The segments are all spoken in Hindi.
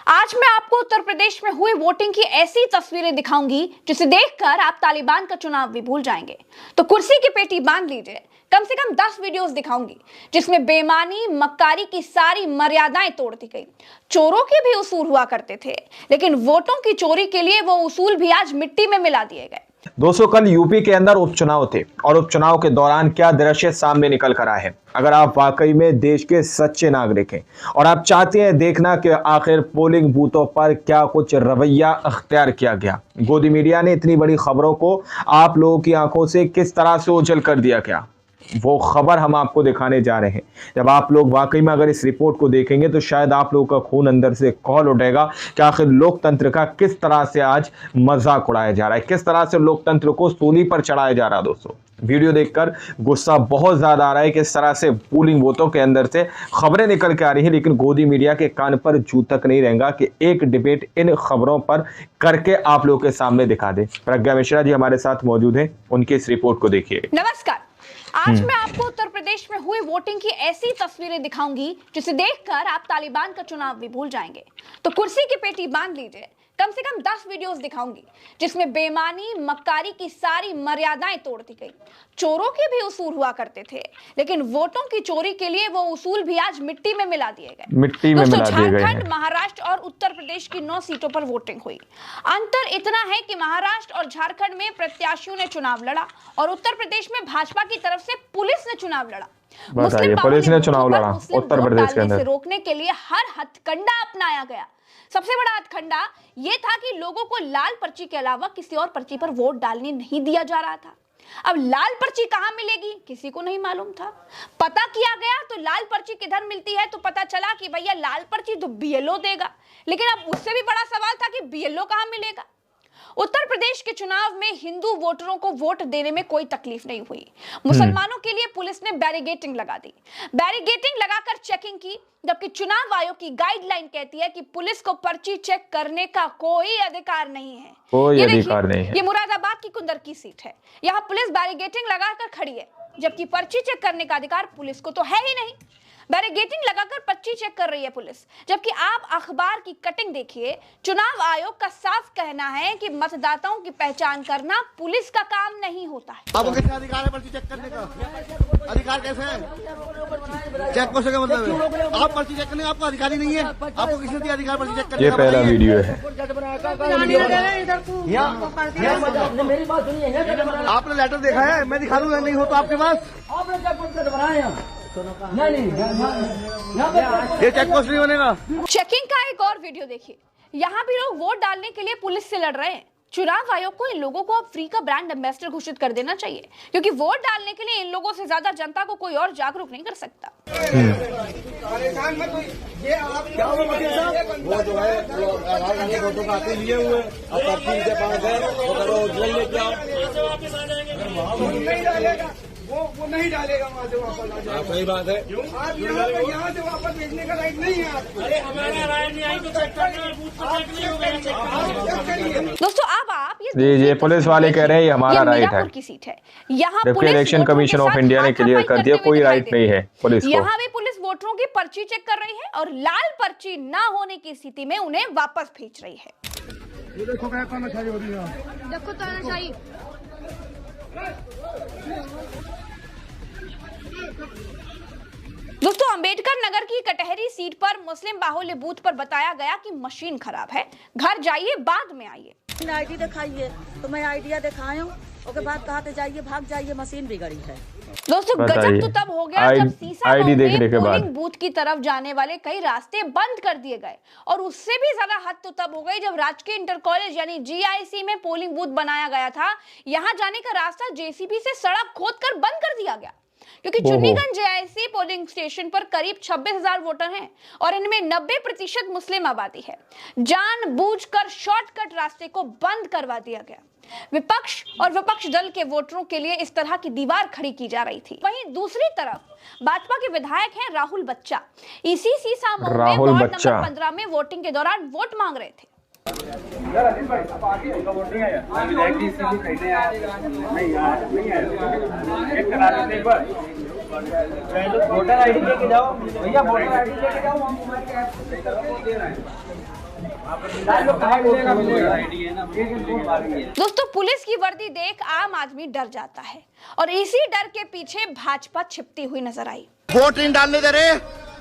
आज मैं आपको उत्तर प्रदेश में हुई वोटिंग की ऐसी तस्वीरें दिखाऊंगी जिसे देखकर आप तालिबान का चुनाव भी भूल जाएंगे। तो कुर्सी की पेटी बांध लीजिए, कम से कम 10 वीडियोस दिखाऊंगी जिसमें बेईमानी मक्कारी की सारी मर्यादाएं तोड़ दी गई। चोरों के भी उसूल हुआ करते थे, लेकिन वोटों की चोरी के लिए वो उसूल भी आज मिट्टी में मिला दिए गए। दोस्तों, कल यूपी के अंदर उपचुनाव थे और उपचुनाव के दौरान क्या दृश्य सामने निकल कर आए हैं। अगर आप वाकई में देश के सच्चे नागरिक हैं और आप चाहते हैं देखना कि आखिर पोलिंग बूथों पर क्या कुछ रवैया अख्तियार किया गया, गोदी मीडिया ने इतनी बड़ी खबरों को आप लोगों की आंखों से किस तरह से ओझल कर दिया, क्या वो खबर हम आपको दिखाने जा रहे हैं। जब आप लोग वाकई में अगर इस रिपोर्ट को देखेंगे तो शायद आप लोगों का खून अंदर से खौल उठेगा कि आखिर लोकतंत्र का किस तरह से आज मजाक उड़ाया जा रहा है, किस तरह से लोकतंत्र को सूली पर चढ़ाया जा रहा है। दोस्तों, वीडियो देखकर गुस्सा बहुत ज्यादा आ रहा है कि इस तरह से पोलिंग बूथों के अंदर से खबरें निकल के आ रही हैं, लेकिन गोदी मीडिया के कान पर जू तक नहीं रहेगा कि एक डिबेट इन खबरों पर करके आप लोगों के सामने दिखा दे। प्रज्ञा मिश्रा जी हमारे साथ मौजूद हैं, उनकी इस रिपोर्ट को देखिए। नमस्कार, आज मैं आपको उत्तर प्रदेश में हुई वोटिंग की ऐसी तस्वीरें दिखाऊंगी जिसे देखकर आप तालिबान का चुनाव भी भूल जाएंगे। तो कुर्सी की पेटी बांध लीजिए, कम से कम 10 वीडियोस दिखाऊंगी जिसमें बेईमानी मक्कारी की सारी मर्यादाएं तोड़ दी गई। चोरों के भी उसूल हुआ करते थे, लेकिन वोटों की चोरी के लिए वो उसूल भी आज मिट्टी में मिला दिए गए। मिट्टी में मिला दिए गए। झारखंड, महाराष्ट्र और उत्तर प्रदेश की 9 सीटों पर वोटिंग हुई। अंतर इतना है कि महाराष्ट्र और झारखंड में प्रत्याशियों ने चुनाव लड़ा और उत्तर प्रदेश में भाजपा की तरफ से पुलिस ने चुनाव लड़ा। बताइए, पुलिस ने चुनाव लड़ा उत्तर प्रदेश के अंदर। रोकने के लिए हर हथकंडा अपनाया गया। सबसे बड़ा हथकंडा यह था कि लोगों को लाल पर्ची के अलावा किसी और पर्ची पर वोट डालने नहीं दिया जा रहा था। अब लाल पर्ची कहां मिलेगी किसी को नहीं मालूम था। पता किया गया तो लाल पर्ची किधर मिलती है, तो पता चला कि भैया लाल पर्ची तो बीएलओ देगा। लेकिन अब उससे भी बड़ा सवाल था कि बीएलओ कहां मिलेगा। उत्तर प्रदेश के चुनाव में हिंदू वोटरों को वोट देने में कोई तकलीफ नहीं हुई। मुसलमानों के लिए पुलिस ने बैरिगेटिंग लगा दी। बैरिगेटिंग लगाकर चेकिंग की, जबकि चुनाव आयोग की गाइडलाइन कहती है कि पुलिस को पर्ची चेक करने का कोई अधिकार नहीं है। कोई अधिकार नहीं है। ये मुरादाबाद की कुंदर की सीट है। यहाँ पुलिस बैरिगेटिंग लगाकर खड़ी है, जबकि पर्ची चेक करने का अधिकार पुलिस को तो है ही नहीं। बैरिगेटिंग लगाकर पर्ची चेक कर रही है पुलिस, जबकि आप अखबार की कटिंग देखिए। चुनाव आयोग का साफ कहना है कि मतदाताओं की पहचान करना पुलिस का काम नहीं होता है। आपको कितना अधिकार है पर्ची चेक करने का? अधिकार कैसे है? चेक कैसे का मतलब है? आप पर्ची चेक करने का आपका अधिकारी नहीं है। आपको किसी ने अधिकार पर्ची चेक करने ये पहला वीडियो है। आपने लेटर देखा है? मैं दिखा दूंगा, नहीं हो तो आपके पास ये चेक पोस्ट नहीं बनेगा। चेकिंग का एक और वीडियो देखिए। यहाँ भी लोग वोट डालने के लिए पुलिस से लड़ रहे हैं। चुनाव आयोग को इन लोगों को अब फ्री का ब्रांड एम्बेसडर घोषित कर देना चाहिए, क्योंकि वोट डालने के लिए इन लोगों से ज्यादा जनता को कोई और जागरूक नहीं कर सकता। वो जो है फोटो कापी लिए हुए वो नहीं डालेगा वहाँ से वापस। सही बात है। आप यहाँ से वापस भेजने का राइट नहीं है। अरे हमारा राइट नहीं आई तो चेक करिए। दोस्तों, अब आप ये पुलिस वाले कह रहे हैं हमारा राइट है। की सीट है। यहाँ इलेक्शन कमीशन ऑफ इंडिया ने क्लियर कर दिया कोई राइट नहीं है पुलिस को। यहाँ भी पुलिस वोटरों की पर्ची चेक कर रही है और लाल पर्ची ना होने की स्थिति में उन्हें वापस भेज रही है। देखो क्या तानाशाही हो रही है। देखो तानाशाही। दोस्तों, अंबेडकर नगर की कटहरी सीट पर मुस्लिम बाहुल्य बूथ पर बताया गया कि मशीन खराब है, घर जाइए बाद में आइए। आईडी दिखाइए तो मैं आइडिया दिखाया हूँ, उसके बाद कहा जाइए भाग जाइए, मशीन बिगड़ी है। दोस्तों, गजब तो तब हो गया जब सीसा पोलिंग बूथ की तरफ जाने वाले कई रास्ते बंद कर दिए गए, और उससे भी ज्यादा हद तो तब हो गई जब राजकीय इंटर कॉलेज यानी जीआईसी में पोलिंग बूथ बनाया गया था। यहां जाने का रास्ता जेसीबी से सड़क खोदकर बंद कर दिया गया, क्योंकि चुन्नीगंज जेआईसी पोलिंग स्टेशन पर करीब 26,000 वोटर हैं और इनमें 90% मुस्लिम आबादी है। जानबूझकर शॉर्टकट रास्ते को बंद करवा दिया गया। विपक्ष और विपक्ष दल के वोटरों के लिए इस तरह की दीवार खड़ी की जा रही थी। वहीं दूसरी तरफ भाजपा के विधायक हैं राहुल बच्चा। इसी सीसा मोड़ में वार्ड नंबर 15 में वोटिंग के दौरान वोट मांग रहे थे। वोटर आईडी लेके जाओ भैया, वोटर आईडी लेके जाओ। दोस्तों, पुलिस की वर्दी देख आम आदमी डर जाता है और इसी डर के पीछे भाजपा छिपती हुई नजर आई। वोट नहीं डालने दे रहे,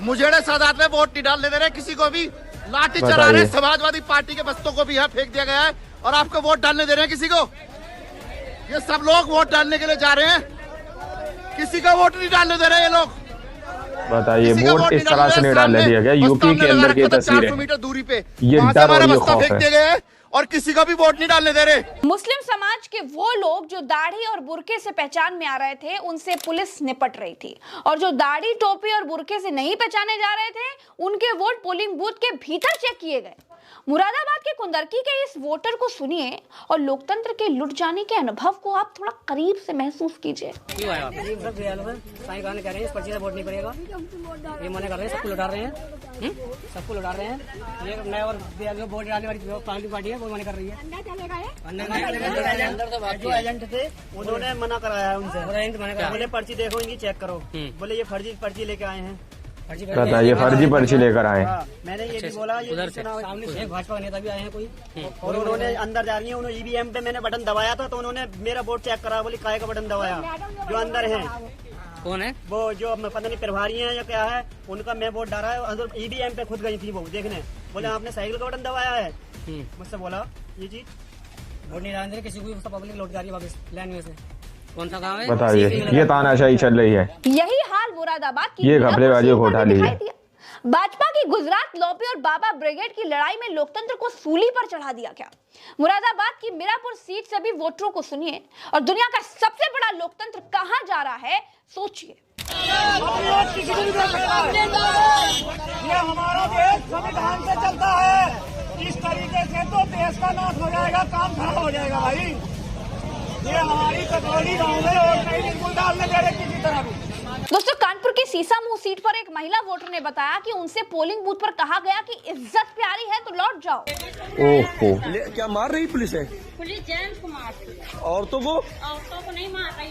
मुझेड़े सादात में वोट नहीं डालने दे रहे, किसी को भी लाठी चला रहे, समाजवादी पार्टी के बस्तों को भी यहाँ फेंक दिया गया है और आपको वोट डालने दे रहे हैं किसी को। ये सब लोग वोट डालने के लिए जा रहे हैं, किसी का वोट नहीं डालने दे रहे ये लोग। बताइए, वोट इस तरह से नहीं डालने दिया गया। यूपी के अंदर की तस्वीरें, 400 मीटर दूरी पे ये डर और ये खौफ फेंक दिए गए हैं और किसी का भी वोट नहीं डालने दे रहे। मुस्लिम समाज के वो लोग जो दाढ़ी और बुर्के से पहचान में आ रहे थे, उनसे पुलिस निपट रही थी, और जो दाढ़ी, टोपी और बुर्के से नहीं पहचाने जा रहे थे, उनके वोट पोलिंग बूथ के भीतर चेक किए गए। मुरादाबाद के कुंदरकी के इस वोटर को सुनिए और लोकतंत्र के लुट जाने के अनुभव को आप थोड़ा करीब से महसूस कीजिए। क्यों आया? कह रहे हैं इस पर्ची से वोट नहीं पड़ेगा, ये मना कर रहे हैं, सबको लुटा रहे हैं, सबको लुटा रहे हैं। ये नया और वोट डालने वाली पार्टी है, वो मना कर रही है। जो एजेंट थे उन्होंने मना कराया है उनसे, बोले पर्ची देखो इनकी चेक करो, बोले ये फर्जी पर्ची लेके आए हैं। बताइए, फर्जी पर्ची लेकर आए। मैंने ये भी बोला, ये सामने भाजपा नेता भी आए हैं कोई, और उन्होंने अंदर जा रही है, उन्होंने ईवीएम पे मैंने बटन दबाया था तो उन्होंने मेरा वोट चेक करा, बोली काय का बटन दबाया। जो अंदर है कौन है वो, जो पता नहीं प्रभारी है या क्या है, उनका मैं वोट डाला है। अंदर ईवीएम पे खुद गई थी वो देखने, बोले आपने साइकिल का बटन दबाया है। मुझसे बोला ये चीज वोट नहीं डालने किसी को, पब्लिक लौट जा रही है वापस लाइन में से। कौन सा गाँव है? बताइए, ये तानाशाही चल रही है। यही हाल मुरादाबाद की, ये घपलेबाजी घोटाले है। भाजपा की गुजरात लॉबी और बाबा ब्रिगेड की लड़ाई में लोकतंत्र को सूली पर चढ़ा दिया गया। मुरादाबाद की मीरापुर सीट से भी वोटरों को सुनिए और दुनिया का सबसे बड़ा लोकतंत्र कहां जा रहा है, सोचिए। ये हमारा देश संविधान से चलता है, इस तरीके से तो देश का नाश हो जाएगा, काम खराब हो जाएगा भाई। ये हमारी कटौली गाँव में और कहीं बिल्कुल डालने दे रहे किसी तरह भी। दोस्तों, कानपुर की सीसामुंह सीट पर एक महिला वोटर ने बताया कि उनसे पोलिंग बूथ पर कहा गया कि इज्जत प्यारी है तो लौट जाओ। ओहो, क्या मार रही पुलिस है? पुलिस जेंट्स को मार रही है, औरतों को नहीं मार रही।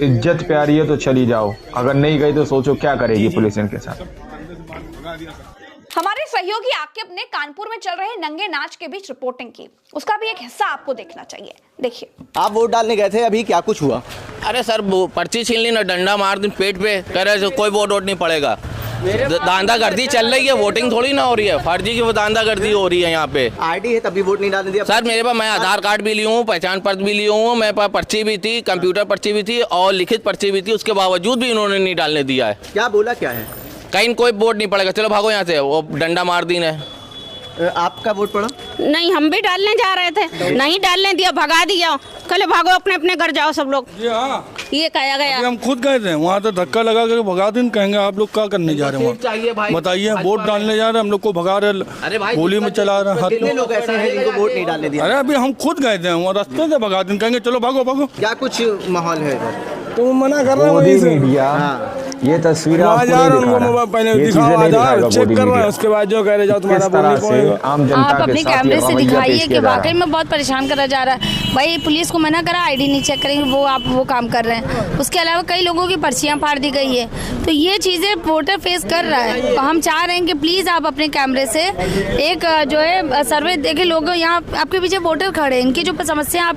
इज्जत प्यारी है तो चली जाओ, अगर नहीं गई तो सोचो क्या करेगी पुलिस इनके साथ। हमारे सहयोगी आकिब ने कानपुर में चल रहे नंगे नाच के बीच रिपोर्टिंग की, उसका भी एक हिस्सा आपको देखना चाहिए। देखिए, आप वोट डालने गए थे, अभी क्या कुछ हुआ? अरे सर, पर्ची छीन ली ना, डंडा मार दी पेट पे, कह रहे कोई वोट नहीं पड़ेगा। दांदागर्दी चल रही है, वोटिंग थोड़ी ना हो रही है, फर्जी की वो दांदागर्दी हो रही है यहाँ पे। आईडी है तभी वोट नहीं डालने दिया? सर मेरे पास, मैं आधार कार्ड भी लिया हूँ, पहचान पत्र भी लिया हूँ, मेरे पास पर्ची भी थी, कंप्यूटर पर्ची भी थी और लिखित पर्ची भी थी, उसके बावजूद भी इन्होंने नहीं डालने दिया है। क्या बोला क्या है? कहीं कोई वोट नहीं पड़ेगा, चलो भागो यहाँ से, वो डंडा मार दी ने। आपका वोट पड़ा? नहीं, हम भी डालने जा रहे थे, नहीं डालने दिया, भगा दिया। कल भागो, अपने अपने घर जाओ सब लोग। ये कहा गया। हम खुद गए थे वहाँ, तो धक्का लगा कर भगा दिन, कहेंगे आप लोग क्या करने जा रहे हैं? बताइए, वोट डालने जा रहे हैं, हम लोग को भगा रहे, गोली में चला रहे हैं। कितने लोग ऐसे हैं जिनको वोट नहीं डालने दिया? अरे अभी हम खुद गए थे वहाँ, रास्ते से भगा दिन, कहेंगे चलो भागो भागो। क्या कुछ माहौल है इधर? तो मना कर रहे हैं। ये तस्वीर पहले दिखाओ, चेक कर रहे हैं, उसके बाद जो कह रहे जाओ तुम्हारा आप अपने कैमरे से दिखाइए कि वाकई में बहुत परेशान करा जा रहा है। भाई पुलिस को मना करा, आईडी नहीं चेक करेंगे, वो आप वो काम कर रहे हैं। उसके अलावा कई लोगों की पर्चियां फाड़ दी गई है, तो ये चीज़ें वोटर फेस कर रहा है। तो हम चाह रहे हैं कि प्लीज़ आप अपने कैमरे से एक जो है सर्वे देखे, लोग यहाँ आपके पीछे वोटर खड़े हैं, इनकी जो समस्या आप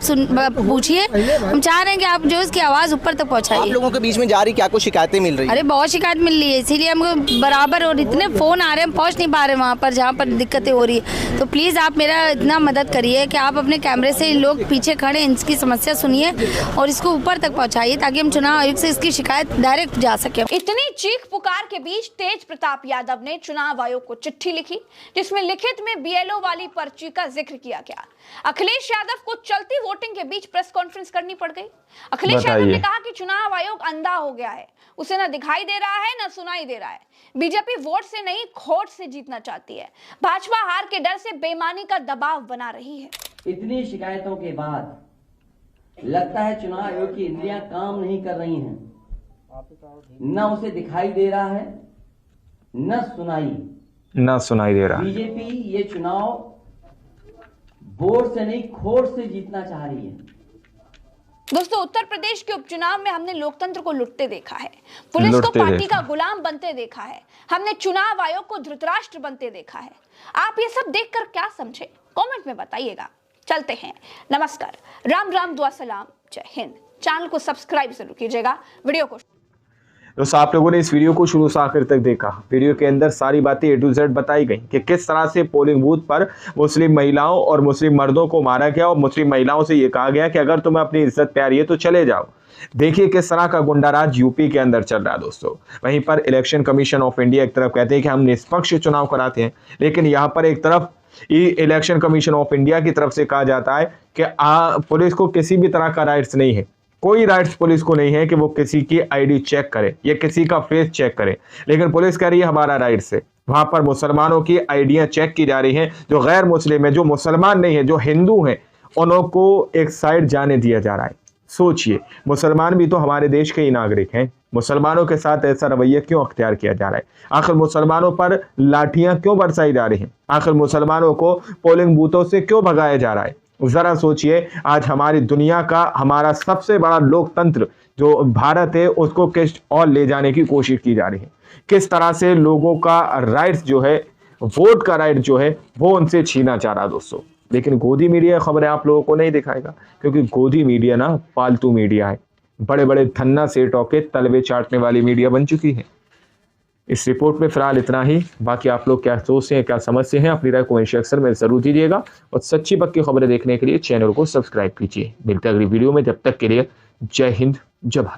पूछिए। हम चाह रहे हैं कि आप जो इसकी आवाज़ ऊपर तक पहुँचाइए। आप लोगों के बीच में जारी क्या कुछ शिकायतें मिल रही? अरे बहुत शिकायत मिल रही है, इसीलिए हमको बराबर, और इतने फ़ोन आ रहे हैं, हम पहुंच नहीं पा रहे वहाँ पर जहाँ पर दिक्कतें हो रही है। तो प्लीज़ आप मेरा इतना मदद करिए कि आप अपने कैमरे से लोग पीछे खड़े इनकी समस्या सुनिए और इसको ऊपर तक पहुँचाइए, ताकि हम चुनाव आयोग से इसकी शिकायत डायरेक्ट जा सके। इतनी चीख पुकार के बीच तेज प्रताप यादव ने चुनाव आयोग को चिट्ठी लिखी, जिसमें लिखित में BLO वाली पर्ची का जिक्र किया गया। अखिलेश यादव को चलती वोटिंग के बीच प्रेस कॉन्फ्रेंस करनी पड़ गई। अखिलेश यादव ने कहा कि चुनाव आयोग अंधा हो गया है, उसे न दिखाई दे रहा है न सुनाई दे रहा है। बीजेपी वोट से नहीं, खोट से जीतना चाहती है। भाजपा हार के डर से बेईमानी का दबाव बना रही है। इतनी शिकायतों के बाद लगता है चुनाव आयोग की इंद्रियां काम नहीं कर रही हैं, न उसे दिखाई दे रहा है न सुनाई दे रहा। बीजेपी ये चुनाव वोट से नहीं, खोट से जीतना चाह रही है। दोस्तों, उत्तर प्रदेश के उपचुनाव में हमने लोकतंत्र को लुटते देखा है, पुलिस को पार्टी का गुलाम बनते देखा है, हमने चुनाव आयोग को धृतराष्ट्र बनते देखा है। आप ये सब देखकर क्या समझे, कमेंट में बताइएगा। चलते हैं, नमस्कार, राम राम, दुआ सलाम, जय हिंद। चैनल को सब्सक्राइब जरूर कीजिएगा। वीडियो को दोस्तों, आप लोगों ने इस वीडियो को शुरू से आखिर तक देखा। वीडियो के अंदर सारी बातें A to Z बताई गई कि किस तरह से पोलिंग बूथ पर मुस्लिम महिलाओं और मुस्लिम मर्दों को मारा गया और मुस्लिम महिलाओं से ये कहा गया कि अगर तुम्हें अपनी इज्जत प्यारी है तो चले जाओ। देखिए किस तरह का गुंडाराज यूपी के अंदर चल रहा है दोस्तों। वहीं पर इलेक्शन कमीशन ऑफ इंडिया एक तरफ कहते हैं कि हम निष्पक्ष चुनाव कराते हैं, लेकिन यहाँ पर एक तरफ इलेक्शन कमीशन ऑफ इंडिया की तरफ से कहा जाता है कि पुलिस को किसी भी तरह का राइट्स नहीं है, कोई राइट्स पुलिस को नहीं है कि वो किसी की आईडी चेक करे या किसी का फेस चेक करे। लेकिन पुलिस कह रही है हमारा राइट्स है। वहां पर मुसलमानों की आईडियां चेक की जा रही हैं, जो गैर मुस्लिम है, जो मुसलमान नहीं है, जो हिंदू हैं, उनको एक साइड जाने दिया जा रहा है। सोचिए, मुसलमान भी तो हमारे देश के ही नागरिक हैं, मुसलमानों के साथ ऐसा रवैया क्यों अख्तियार किया जा रहा है? आखिर मुसलमानों पर लाठियां क्यों बरसाई जा रही हैं? आखिर मुसलमानों को पोलिंग बूथों से क्यों भगाया जा रहा है? जरा सोचिए, आज हमारी दुनिया का हमारा सबसे बड़ा लोकतंत्र जो भारत है उसको किस और ले जाने की कोशिश की जा रही है। किस तरह से लोगों का राइट्स जो है, वोट का राइट जो है, वो उनसे छीना जा रहा दोस्तों। लेकिन गोदी मीडिया खबरें आप लोगों को नहीं दिखाएगा, क्योंकि गोदी मीडिया ना पालतू मीडिया है, बड़े बड़े धन्ना सेठों के तलवे चाटने वाली मीडिया बन चुकी है। इस रिपोर्ट में फिलहाल इतना ही। बाकी आप लोग क्या सोचते हैं, क्या समझते हैं, अपनी राय कमेंट सेक्शन में जरूर दीजिएगा और सच्ची पक्की खबरें देखने के लिए चैनल को सब्सक्राइब कीजिए। मिलते हैं अगली वीडियो में, जब तक के लिए जय हिंद, जय भारत।